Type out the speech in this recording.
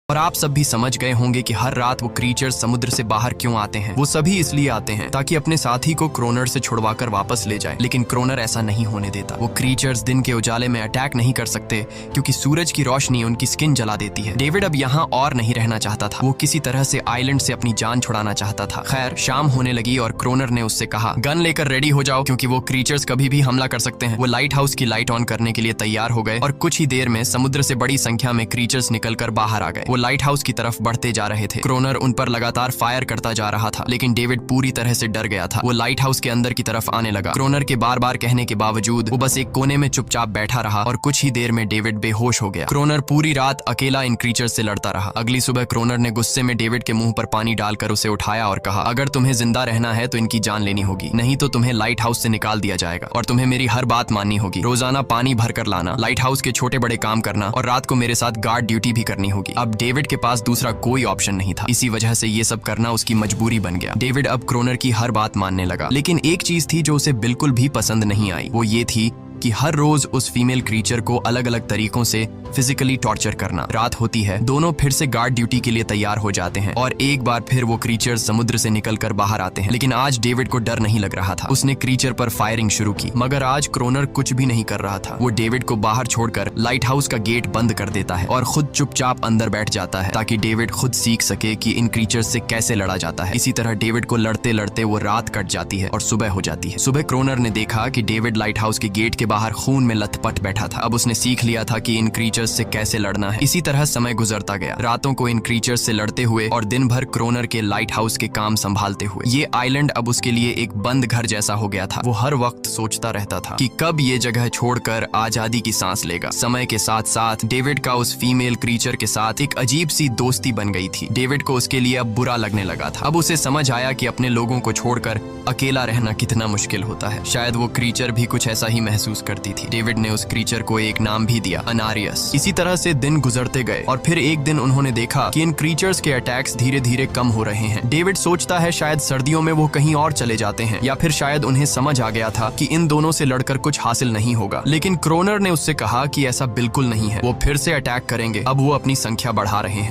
और आप सब भी समझ गए होंगे कि हर रात वो क्रीचर्स समुद्र से बाहर क्यों आते हैं। वो सभी इसलिए आते हैं ताकि अपने साथी को क्रोनर से छुड़वाकर वापस ले जाए, लेकिन क्रोनर ऐसा नहीं होने देता। वो क्रीचर्स दिन के उजाले में अटैक नहीं कर सकते क्योंकि सूरज की रोशनी उनकी स्किन जला देती है। डेविड अब यहाँ और नहीं रहना चाहता था। वो किसी तरह से आइलैंड से अपनी जान छुड़ाना चाहता था। खैर, शाम होने लगी और क्रोनर ने उससे कहा, गन लेकर रेडी हो जाओ क्योंकि वो क्रीचर्स कभी भी हमला कर सकते हैं। वो लाइट हाउस की लाइट ऑन करने के लिए तैयार हो गए और कुछ ही देर में समुद्र से बड़ी संख्या में क्रीचर्स निकलकर बाहर आ गए। वो लाइट हाउस की तरफ बढ़ते जा रहे थे। क्रोनर उन पर लगातार फायर करता जा रहा था, लेकिन डेविड पूरी तरह से डर गया था। वो लाइट हाउस के अंदर की तरफ आने लगा। क्रोनर के बार बार कहने के बावजूद वो बस एक कोने में चुपचाप बैठा रहा और कुछ ही देर में डेविड बेहोश हो गया। क्रोनर पूरी रात अकेला इन क्रीचर से लड़ता रहा। अगली सुबह क्रोनर ने गुस्से में डेविड के मुंह पर पानी डालकर उसे उठाया और कहा, अगर तुम्हें जिंदा रहना है तो इनकी जान लेनी होगी, नहीं तो तुम्हें लाइट हाउस से निकाल दिया जाएगा और तुम्हें मेरी हर बात माननी होगी। रोजाना पानी भरकर लाना, लाइट हाउस के छोटे बड़े काम करना और रात को मेरे साथ गार्ड ड्यूटी भी करनी होगी। अब डेविड के पास दूसरा कोई ऑप्शन नहीं था। इसी वजह से ये सब करना उसकी मजबूरी बन गया। डेविड अब क्रोनर की हर बात मानने लगा, लेकिन एक चीज थी जो उसे बिल्कुल भी पसंद नहीं आई। वो ये थी कि हर रोज उस फीमेल क्रीचर को अलग अलग तरीकों से फिजिकली टॉर्चर करना। रात होती है, दोनों फिर से गार्ड ड्यूटी के लिए तैयार हो जाते हैं और एक बार फिर वो क्रीचर समुद्र से निकलकर बाहर आते हैं। लेकिन आज डेविड को डर नहीं लग रहा था। उसने क्रीचर पर फायरिंग शुरू की, मगर आज क्रोनर कुछ भी नहीं कर रहा था। वो डेविड को बाहर छोड़कर लाइट हाउस का गेट बंद कर देता है और खुद चुपचाप अंदर बैठ जाता है ताकि डेविड खुद सीख सके कि इन क्रीचर्स से कैसे लड़ा जाता है। इसी तरह डेविड को लड़ते लड़ते वो रात कट जाती है और सुबह हो जाती है। सुबह क्रोनर ने देखा कि डेविड लाइट हाउस के गेट के बाहर खून में लथपथ बैठा था। अब उसने सीख लिया था कि इन क्रीचर्स से कैसे लड़ना है। इसी तरह समय गुजरता गया, रातों को इन क्रीचर्स से लड़ते हुए और दिन भर क्रोनर के लाइट हाउस के काम संभालते हुए। ये आइलैंड अब उसके लिए एक बंद घर जैसा हो गया था। वो हर वक्त सोचता रहता था कि कब ये जगह छोड़कर आजादी की सांस लेगा। समय के साथ साथ डेविड का उस फीमेल क्रीचर के साथ एक अजीब सी दोस्ती बन गई थी। डेविड को उसके लिए अब बुरा लगने लगा था। अब उसे समझ आया कि अपने लोगों को छोड़कर अकेला रहना कितना मुश्किल होता है। शायद वो क्रीचर भी कुछ ऐसा ही महसूस करती थी। डेविड ने उस क्रीचर को एक नाम भी दिया, अनारियस। इसी तरह से दिन गुजरते गए और फिर एक दिन उन्होंने देखा कि इन क्रीचर्स के अटैक्स धीरे धीरे कम हो रहे हैं। डेविड सोचता है शायद सर्दियों में वो कहीं और चले जाते हैं या फिर शायद उन्हें समझ आ गया था कि इन दोनों से लड़कर कुछ हासिल नहीं होगा। लेकिन क्रोनर ने उससे कहा कि ऐसा बिल्कुल नहीं है, वो फिर से अटैक करेंगे। अब वो अपनी संख्या बढ़ा रहे हैं।